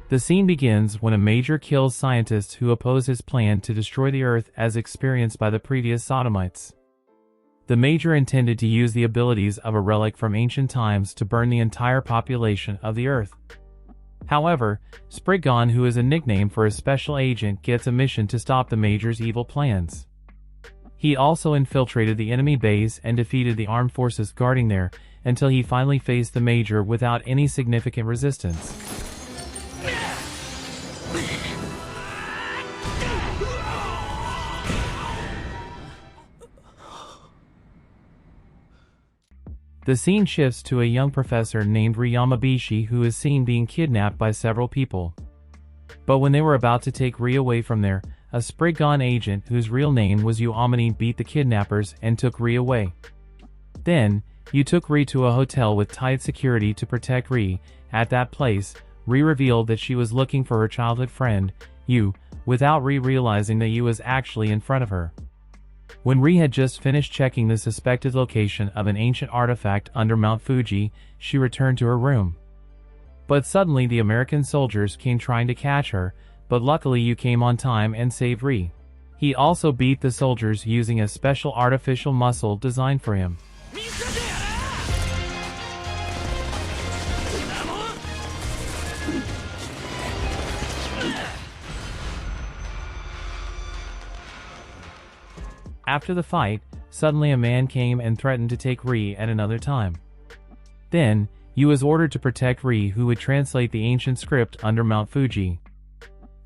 The scene begins when a major kills scientists who oppose his plan to destroy the Earth as experienced by the previous sodomites. The major intended to use the abilities of a relic from ancient times to burn the entire population of the Earth. However, Spriggan, who is a nickname for a special agent, gets a mission to stop the major's evil plans. He also infiltrated the enemy base and defeated the armed forces guarding there until he finally faced the major without any significant resistance. The scene shifts to a young professor named Yamabishi who is seen being kidnapped by several people. But when they were about to take Ri away from there, a Spriggan agent whose real name was Uomini beat the kidnappers and took Ri away. Then, you took Ri to a hotel with tight security to protect Ri. At that place, Ri revealed that she was looking for her childhood friend, Yu, without Ri realizing that Yu was actually in front of her. When Ri had just finished checking the suspected location of an ancient artifact under Mount Fuji, she returned to her room. But suddenly the American soldiers came trying to catch her, but luckily Yu came on time and saved Ri. He also beat the soldiers using a special artificial muscle designed for him. After the fight, suddenly a man came and threatened to take Ri at another time. Then, Yu was ordered to protect Ri, who would translate the ancient script under Mount Fuji.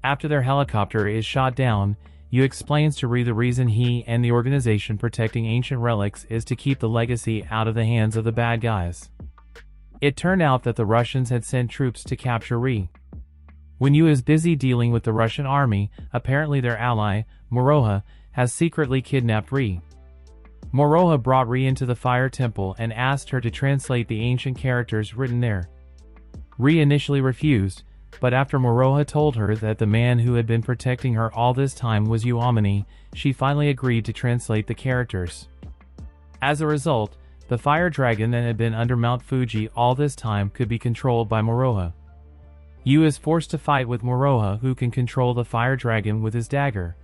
After their helicopter is shot down, Yu explains to Ri the reason he and the organization protecting ancient relics is to keep the legacy out of the hands of the bad guys. It turned out that the Russians had sent troops to capture Ri. When Yu is busy dealing with the Russian army, apparently their ally, Moroha, has secretly kidnapped Ri. Moroha brought Ri into the fire temple and asked her to translate the ancient characters written there. Ri initially refused, but after Moroha told her that the man who had been protecting her all this time was Uomini, she finally agreed to translate the characters. As a result, the fire dragon that had been under Mount Fuji all this time could be controlled by Moroha. Yu is forced to fight with Moroha, who can control the fire dragon with his dagger.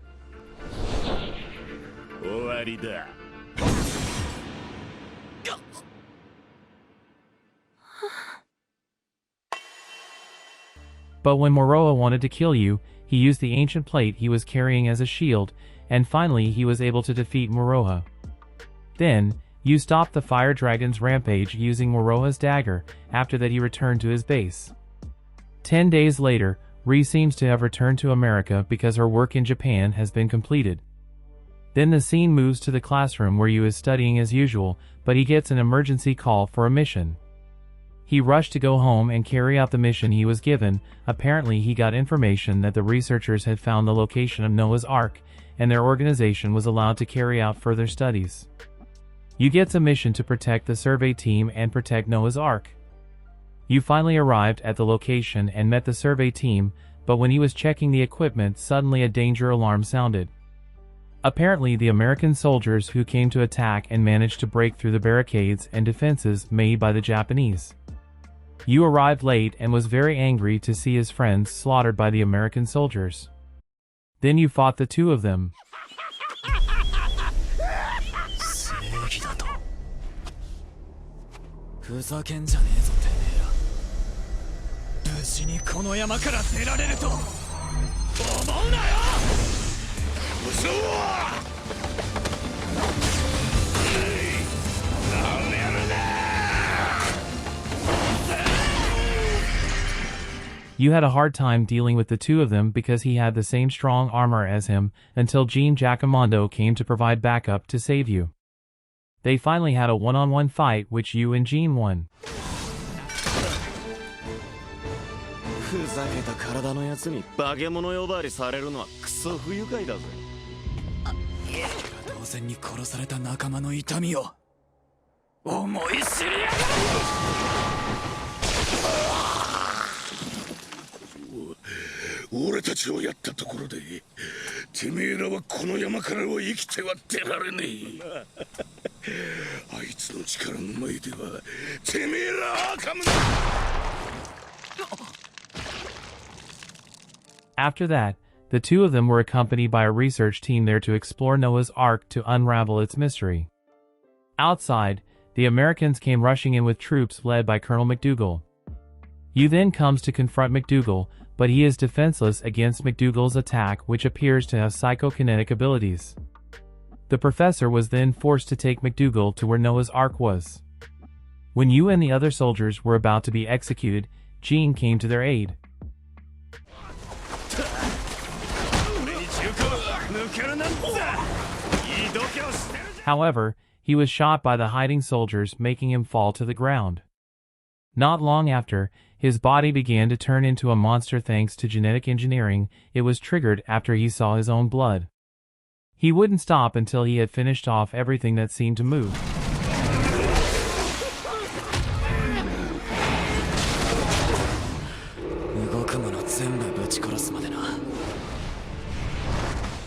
But when Moroha wanted to kill Yu, he used the ancient plate he was carrying as a shield, and finally he was able to defeat Moroha. Then, Yu stopped the fire dragon's rampage using Moroha's dagger. After that he returned to his base. 10 days later, Ri seems to have returned to America because her work in Japan has been completed. Then the scene moves to the classroom where Yu is studying as usual, but he gets an emergency call for a mission. He rushed to go home and carry out the mission he was given. Apparently he got information that the researchers had found the location of Noah's Ark, and their organization was allowed to carry out further studies. Yu gets a mission to protect the survey team and protect Noah's Ark. Yu finally arrived at the location and met the survey team, but when he was checking the equipment, suddenly a danger alarm sounded. Apparently the American soldiers who came to attack and managed to break through the barricades and defenses made by the Japanese. Yu arrived late and was very angry to see his friends slaughtered by the American soldiers. Then Yu fought the two of them. Yu had a hard time dealing with the two of them because he had the same strong armor as him, until Jean Giacomondo came to provide backup to save Yu. They finally had a one-on-one fight which Yu and Jean won. 俺たちをやったところでてめえらはこの山からは生きては出られねえ。あいつの力の前ではてめえら赤む。 After that, the two of them were accompanied by a research team there to explore Noah's Ark to unravel its mystery. Outside, the Americans came rushing in with troops led by Colonel McDougal. You then comes to confront McDougal, but he is defenseless against McDougal's attack, which appears to have psychokinetic abilities. The professor was then forced to take McDougal to where Noah's Ark was. When you and the other soldiers were about to be executed, Jean came to their aid. However, he was shot by the hiding soldiers, making him fall to the ground. Not long after, his body began to turn into a monster thanks to genetic engineering. It was triggered after he saw his own blood. He wouldn't stop until he had finished off everything that seemed to move.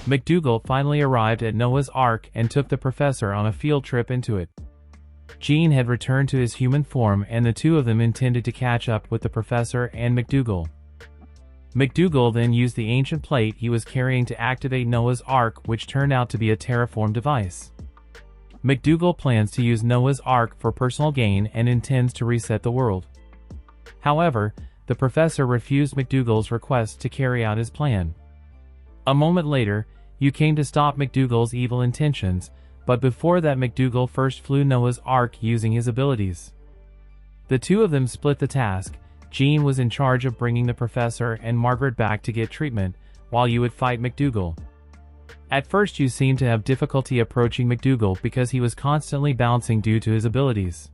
McDougal finally arrived at Noah's Ark and took the professor on a field trip into it. Jean had returned to his human form, and the two of them intended to catch up with the professor and McDougal. McDougal then used the ancient plate he was carrying to activate Noah's Ark, which turned out to be a terraform device. McDougal plans to use Noah's Ark for personal gain and intends to reset the world. However, the professor refused McDougal's request to carry out his plan. A moment later, you came to stop McDougal's evil intentions, but before that McDougal first flew Noah's Ark using his abilities. The two of them split the task. Jean was in charge of bringing the professor and Margaret back to get treatment, while you would fight McDougal. At first you seemed to have difficulty approaching McDougal because he was constantly bouncing due to his abilities.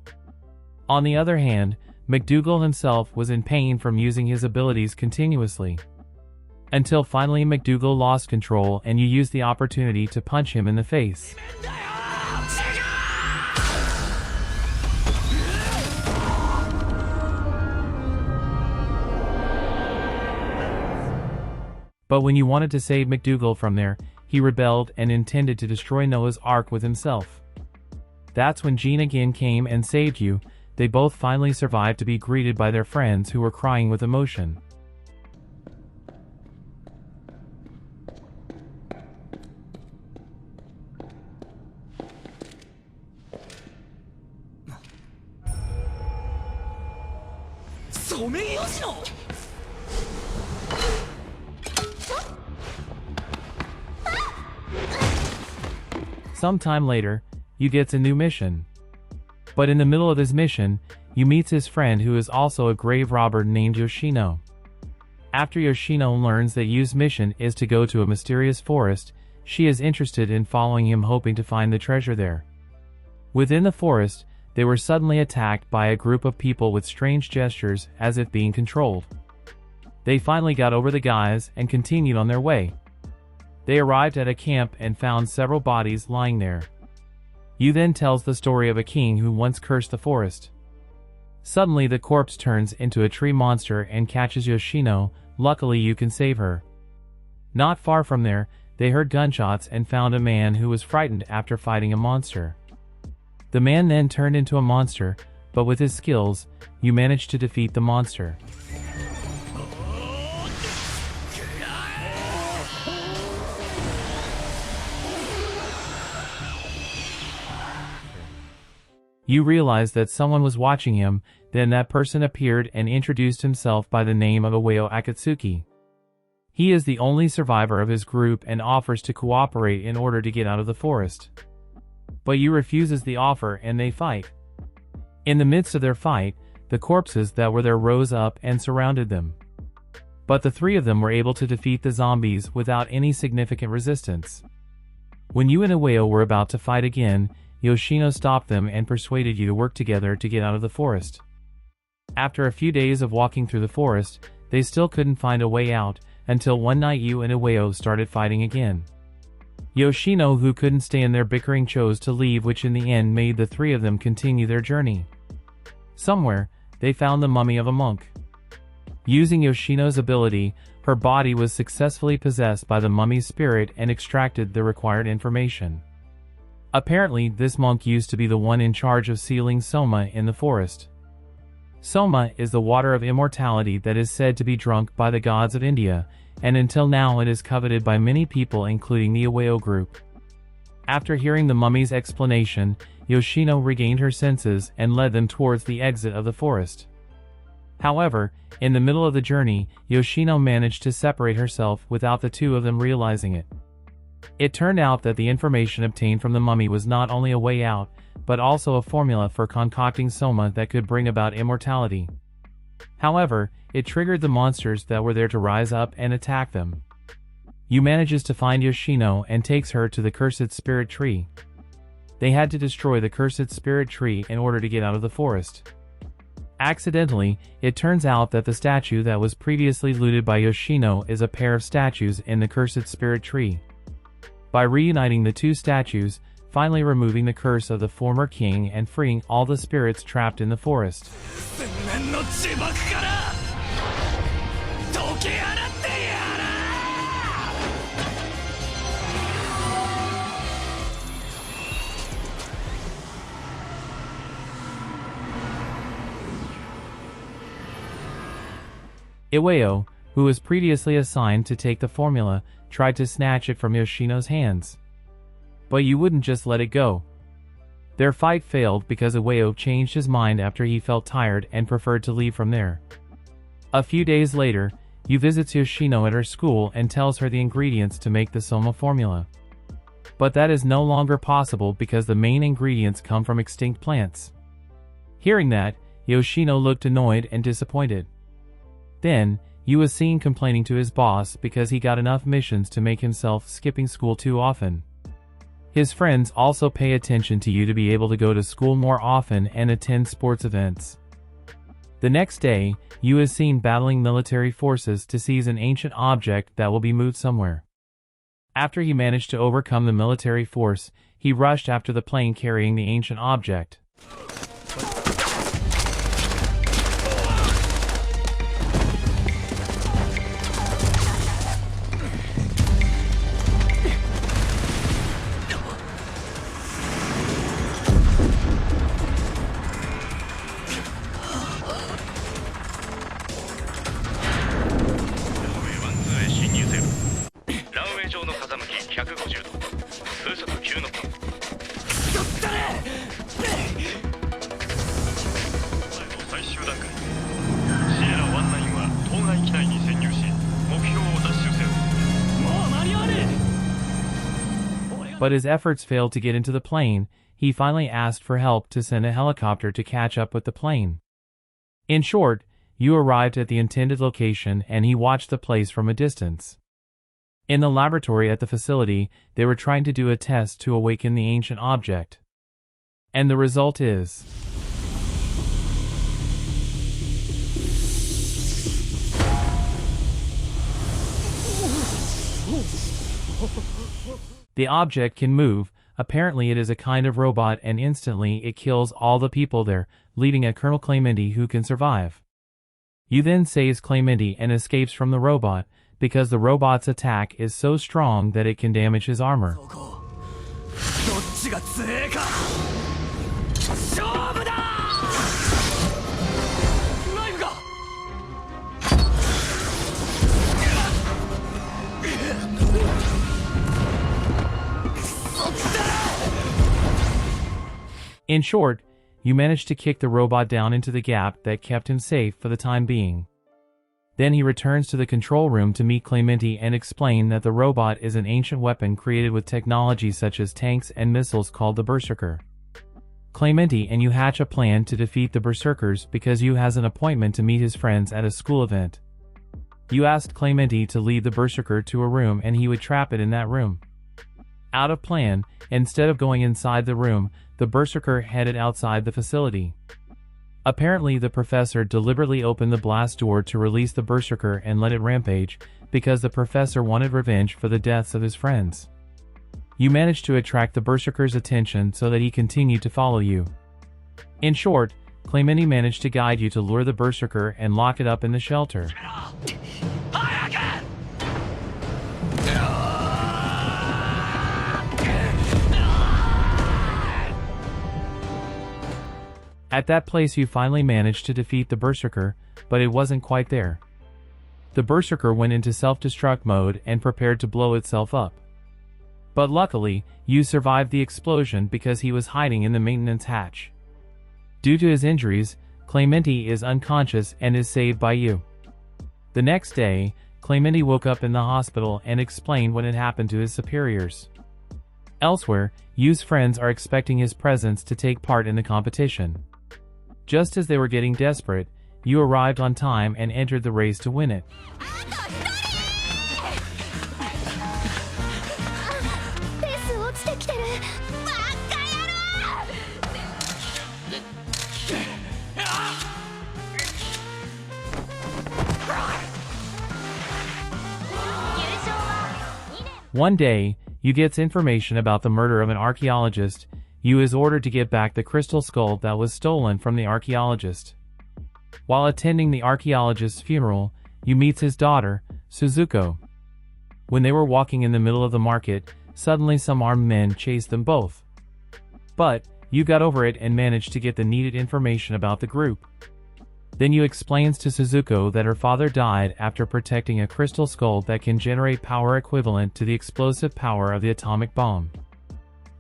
On the other hand, McDougal himself was in pain from using his abilities continuously. Until finally McDougal lost control and you used the opportunity to punch him in the face. But when you wanted to save McDougal from there, he rebelled and intended to destroy Noah's Ark with himself. That's when Jean again came and saved you. They both finally survived to be greeted by their friends who were crying with emotion. Sometime later, you gets a new mission. But in the middle of his mission, you meets his friend who is also a grave robber named Yoshino. After Yoshino learns that Yu's mission is to go to a mysterious forest, she is interested in following him, hoping to find the treasure there. Within the forest, they were suddenly attacked by a group of people with strange gestures as if being controlled. They finally got over the guys and continued on their way. They arrived at a camp and found several bodies lying there. Yu then tells the story of a king who once cursed the forest. Suddenly the corpse turns into a tree monster and catches Yoshino. Luckily you can save her. Not far from there, they heard gunshots and found a man who was frightened after fighting a monster. The man then turned into a monster, but with his skills, you managed to defeat the monster. You realized that someone was watching him, then that person appeared and introduced himself by the name of Iwao Akatsuki. He is the only survivor of his group and offers to cooperate in order to get out of the forest. But Yu refuses the offer and they fight. In the midst of their fight, the corpses that were there rose up and surrounded them. But the three of them were able to defeat the zombies without any significant resistance. When you and Iwao were about to fight again, Yoshino stopped them and persuaded you to work together to get out of the forest. After a few days of walking through the forest, they still couldn't find a way out, until one night you and Iwao started fighting again. Yoshino, who couldn't stand their bickering, chose to leave, which in the end made the three of them continue their journey. Somewhere, they found the mummy of a monk. Using Yoshino's ability, her body was successfully possessed by the mummy's spirit and extracted the required information. Apparently, this monk used to be the one in charge of sealing Soma in the forest. Soma is the water of immortality that is said to be drunk by the gods of India, and until now it is coveted by many people including the Iwao group. After hearing the mummy's explanation, Yoshino regained her senses and led them towards the exit of the forest. However, in the middle of the journey, Yoshino managed to separate herself without the two of them realizing it. It turned out that the information obtained from the mummy was not only a way out, but also a formula for concocting Soma that could bring about immortality. However, it triggered the monsters that were there to rise up and attack them. Yu manages to find Yoshino and takes her to the cursed spirit tree. They had to destroy the cursed spirit tree in order to get out of the forest. Accidentally, it turns out that the statue that was previously looted by Yoshino is a pair of statues in the cursed spirit tree. By reuniting the two statues, finally removing the curse of the former king and freeing all the spirits trapped in the forest. Iwao, who was previously assigned to take the formula, tried to snatch it from Yoshino's hands. But you wouldn't just let it go. Their fight failed because Iwao changed his mind after he felt tired and preferred to leave from there. A few days later, Yu visits Yoshino at her school and tells her the ingredients to make the Soma formula. But that is no longer possible because the main ingredients come from extinct plants. Hearing that, Yoshino looked annoyed and disappointed. Then, Yu was seen complaining to his boss because he got enough missions to make himself skipping school too often. His friends also pay attention to Yu to be able to go to school more often and attend sports events. The next day, Yu is seen battling military forces to seize an ancient object that will be moved somewhere. After he managed to overcome the military force, he rushed after the plane carrying the ancient object. But his efforts failed to get into the plane. He finally asked for help to send a helicopter to catch up with the plane. In short, Yu arrived at the intended location and he watched the place from a distance. In the laboratory at the facility, they were trying to do a test to awaken the ancient object. And the result is... The object can move. Apparently it is a kind of robot and instantly it kills all the people there, leaving a Colonel Clementi who can survive. Yu then saves Clementi and escapes from the robot, because the robot's attack is so strong that it can damage his armor. In short, you managed to kick the robot down into the gap that kept him safe for the time being. Then he returns to the control room to meet Clementi and explain that the robot is an ancient weapon created with technology such as tanks and missiles called the Berserker. Clementi and Yu hatch a plan to defeat the Berserkers because Yu has an appointment to meet his friends at a school event. Yu asked Clementi to lead the Berserker to a room and he would trap it in that room. Out of plan, instead of going inside the room, the Berserker headed outside the facility. Apparently the professor deliberately opened the blast door to release the Berserker and let it rampage, because the professor wanted revenge for the deaths of his friends. You managed to attract the Berserker's attention so that he continued to follow you. In short, Clementi managed to guide you to lure the Berserker and lock it up in the shelter. At that place you finally managed to defeat the Berserker, but it wasn't quite there. The Berserker went into self-destruct mode and prepared to blow itself up. But luckily, you survived the explosion because he was hiding in the maintenance hatch. Due to his injuries, Clementi is unconscious and is saved by you. The next day, Clementi woke up in the hospital and explained what had happened to his superiors. Elsewhere, Yu's friends are expecting his presence to take part in the competition. Just as they were getting desperate, Yu arrived on time and entered the race to win it. One day, Yu gets information about the murder of an archaeologist. Yu is ordered to get back the crystal skull that was stolen from the archaeologist. While attending the archaeologist's funeral, Yu meets his daughter, Suzuko. When they were walking in the middle of the market, suddenly some armed men chased them both. But, Yu got over it and managed to get the needed information about the group. Then Yu explains to Suzuko that her father died after protecting a crystal skull that can generate power equivalent to the explosive power of the atomic bomb.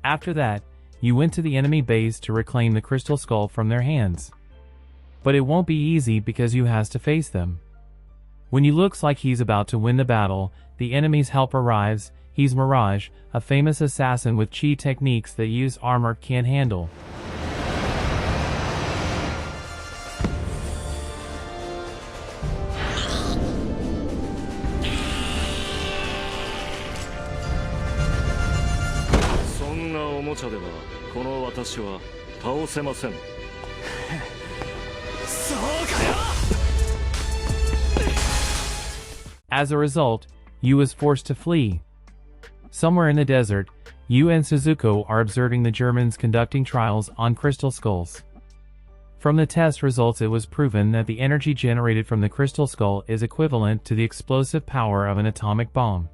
After that, Yu went to the enemy base to reclaim the crystal skull from their hands. But it won't be easy because Yu has to face them. When Yu looks like he's about to win the battle, the enemy's help arrives. He's Mirage, a famous assassin with chi techniques that Yu's armor can't handle. As a result, Yu is forced to flee. Somewhere in the desert, Yu and Suzuko are observing the Germans conducting trials on crystal skulls. From the test results, it was proven that the energy generated from the crystal skull is equivalent to the explosive power of an atomic bomb.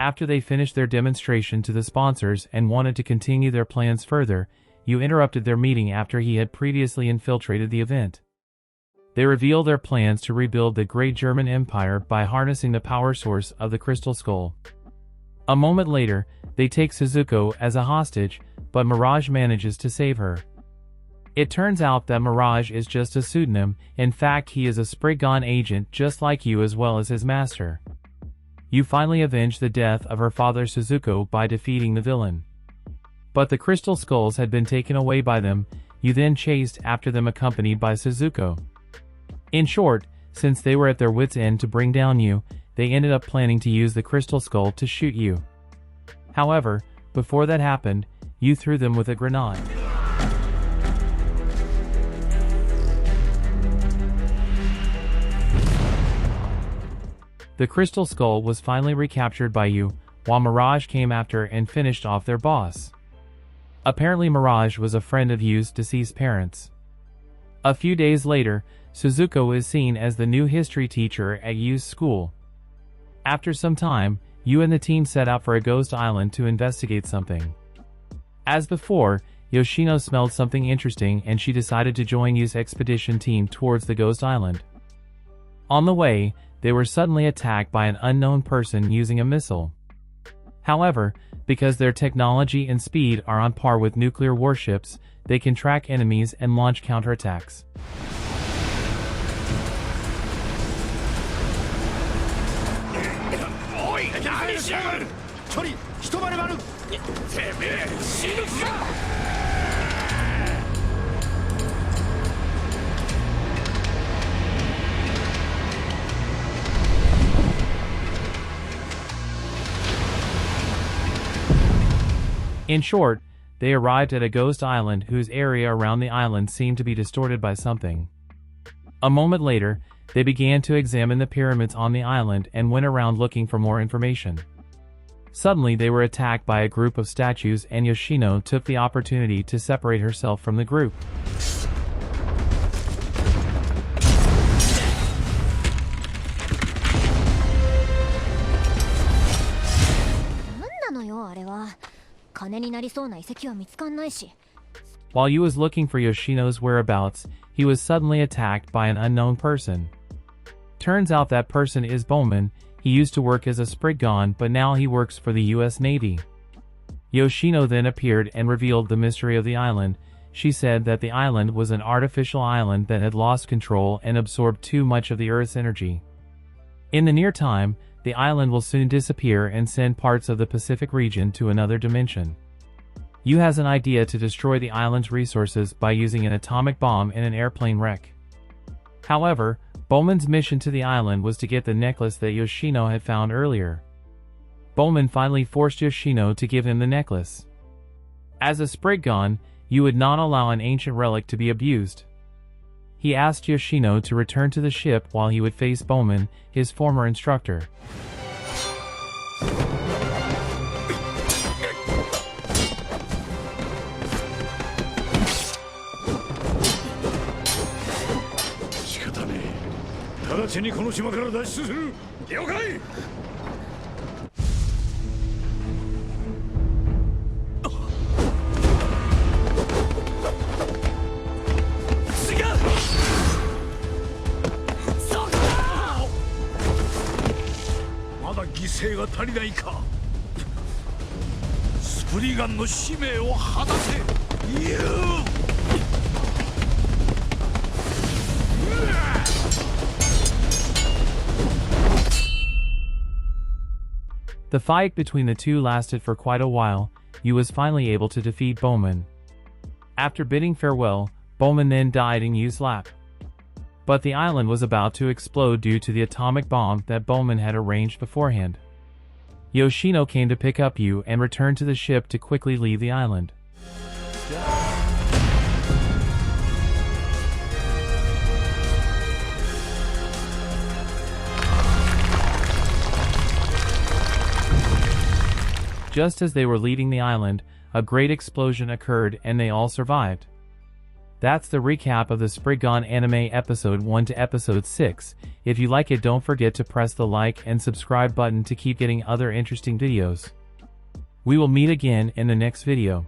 After they finished their demonstration to the sponsors and wanted to continue their plans further, Yu interrupted their meeting after he had previously infiltrated the event. They reveal their plans to rebuild the Great German Empire by harnessing the power source of the crystal skull. A moment later, they take Suzuko as a hostage, but Mirage manages to save her. It turns out that Mirage is just a pseudonym. In fact, he is a Spriggan agent just like Yu as well as his master. Yu finally avenged the death of her father Suzuko by defeating the villain. But the crystal skulls had been taken away by them. Yu then chased after them accompanied by Suzuko. In short, since they were at their wits' end to bring down Yu, they ended up planning to use the crystal skull to shoot Yu. However, before that happened, Yu threw them with a grenade. The crystal skull was finally recaptured by Yu, while Mirage came after and finished off their boss. Apparently Mirage was a friend of Yu's deceased parents. A few days later, Suzuko is seen as the new history teacher at Yu's school. After some time, Yu and the team set out for a ghost island to investigate something. As before, Yoshino smelled something interesting and she decided to join Yu's expedition team towards the ghost island. On the way, they were suddenly attacked by an unknown person using a missile. However, because their technology and speed are on par with nuclear warships, they can track enemies and launch counterattacks. In short, they arrived at a ghost island whose area around the island seemed to be distorted by something. A moment later, they began to examine the pyramids on the island and went around looking for more information. Suddenly they were attacked by a group of statues and Yoshino took the opportunity to separate herself from the group. 金になりそうな遺跡は見つかんないし。While Yu was looking for Yoshino's whereabouts, he was suddenly attacked by an unknown person. Turns out that person is Bowman. He used to work as a Spriggan, but now he works for the US Navy. Yoshino then appeared and revealed the mystery of the island. She said that the island was an artificial island that had lost control and absorbed too much of the Earth's energy. In the near time, the island will soon disappear and send parts of the Pacific region to another dimension. Yu has an idea to destroy the island's resources by using an atomic bomb in an airplane wreck. However, Bowman's mission to the island was to get the necklace that Yoshino had found earlier. Bowman finally forced Yoshino to give him the necklace. As a Spriggan, Yu would not allow an ancient relic to be abused. He asked Yoshino to return to the ship while he would face Bowman, his former instructor. Spriggan の使命を果たせ。The fight between the two lasted for quite a while. Yu was finally able to defeat Bowman. After bidding farewell, Bowman then died in Yu's lap. But the island was about to explode due to the atomic bomb that Bowman had arranged beforehand. Yoshino came to pick up Yu and return to the ship to quickly leave the island. Just as they were leaving the island, a great explosion occurred and they all survived. That's the recap of the Spriggan anime episode 1 to episode 6. If you like it, don't forget to press the like and subscribe button to keep getting other interesting videos. We will meet again in the next video.